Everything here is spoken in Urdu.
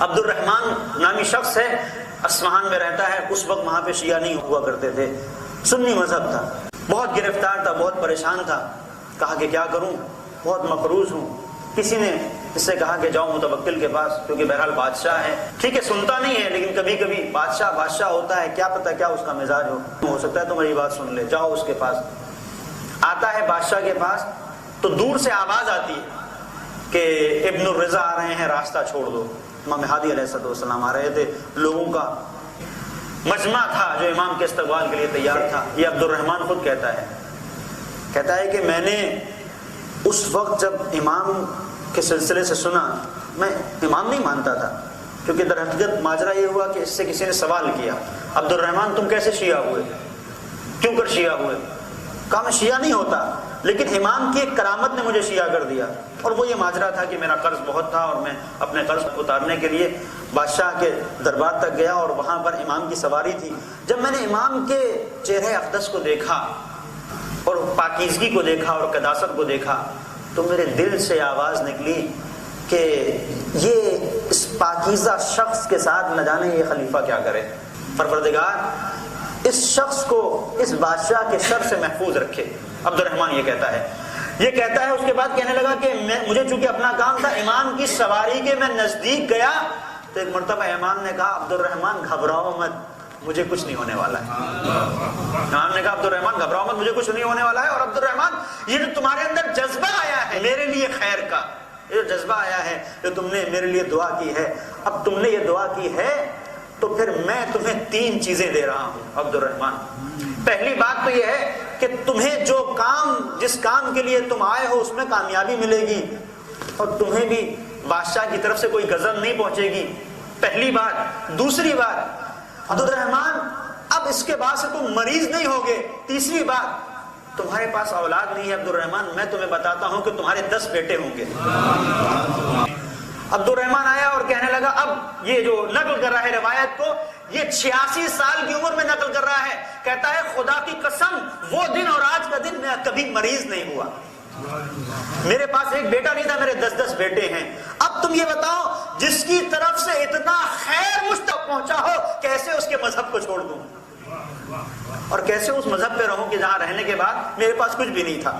عبد الرحمن نامی شخص ہے، اصفہان میں رہتا ہے. اس وقت وہاں پہ شیعہ نہیں ہوا کرتے تھے، سنی مذہب تھا. بہت گرفتار تھا، بہت پریشان تھا. کہا کہ کیا کروں، بہت مقروض ہوں. کسی نے اس سے کہا کہ جاؤ متوکل کے پاس، کیونکہ بہرحال بادشاہ ہے. ٹھیک ہے سنتا نہیں ہے، لیکن کبھی کبھی بادشاہ ہوتا ہے، کیا پتہ کیا اس کا مزاج ہو سکتا ہے تمہاری بات سن لے. جاؤ اس کے پاس. آتا ہے بادشاہ کے پاس تو دور سے آواز آتی ہے کہ ابن الرضا آ رہے ہیں، راستہ چھوڑ دو. امام ہادی علیہ السلام آ رہے تھے. لوگوں کا مجمع تھا جو امام کے استقبال کے لیے تیار تھا. یہ عبد الرحمن خود کہتا ہے کہ میں نے اس وقت جب امام کے سلسلے سے سنا، میں امام نہیں مانتا تھا، کیونکہ در حقیقت ماجرا یہ ہوا کہ اس سے کسی نے سوال کیا، عبد الرحمن تم کیسے شیعہ ہوئے، کیوں کر شیعہ ہوئے؟ کہا میں شیعہ نہیں ہوتا، لیکن امام کی ایک کرامت نے مجھے شیعہ کر دیا. اور وہ یہ ماجرا تھا کہ میرا قرض بہت تھا اور میں اپنے قرض اتارنے کے لیے بادشاہ کے دربار تک گیا اور وہاں پر امام کی سواری تھی. جب میں نے امام کے چہرے اقدس کو دیکھا اور پاکیزگی کو دیکھا اور قداست کو دیکھا تو میرے دل سے آواز نکلی کہ یہ اس پاکیزہ شخص کے ساتھ نہ جانے یہ خلیفہ کیا کرے. پروردگار اس شخص کو اس بادشاہ کے شر سے محفوظ رکھے. عبد الرحمن یہ کہتا ہے. اس کے بعد کہنے لگا کہ مجھے چونکہ اپنا کام تھا امام کی سواری کے میں نزدیک گیا تو ایک مرتبہ امام نے کہا عبد الرحمن گھبراؤ مت، مجھے کچھ نہیں ہونے والا ہے. امام نے کہا عبد الرحمن گھبراؤ مت، مجھے کچھ نہیں ہونے والا ہے. اور عبد الرحمن یہ جو تمہارے اندر جذبہ آیا ہے میرے لیے خیر کا، یہ جو جذبہ آیا ہے جو تم نے میرے لیے دعا کی ہے، اب تم نے یہ دعا کی ہے تو پھر میں تمہیں 3 چیزیں دے رہا ہوں عبد الرحمن. پہلی بات تو یہ ہے کہ تمہیں جس کام کے لیے تم آئے ہو اس میں کامیابی ملے گی اور تمہیں بھی بادشاہ کی طرف سے کوئی غضب نہیں پہنچے گی. پہلی بات. دوسری بات عبد الرحمن اب اس کے بعد سے تم مریض نہیں ہوگے. تیسری بات تمہارے پاس اولاد نہیں ہے عبد الرحمن، میں تمہیں بتاتا ہوں کہ تمہارے 10 بیٹے ہوں گے. عبد الرحمن آیا اور کہنے لگا، اب یہ جو نقل کر رہا ہے روایت کو یہ 86 سال کی عمر میں نقل کر رہا ہے. کہتا ہے خدا کی قسم وہ دن اور آج کا دن میں کبھی مریض نہیں ہوا. میرے پاس ایک بیٹا نہیں تھا، میرے 10 بیٹے ہیں. اب تم یہ بتاؤ جس کی طرف سے اتنا خیر مجھ تک پہنچا ہو کیسے اس کے مذہب کو چھوڑ دوں اور کیسے اس مذہب پہ رہوں کہ جہاں رہنے کے بعد میرے پاس کچھ بھی نہیں تھا.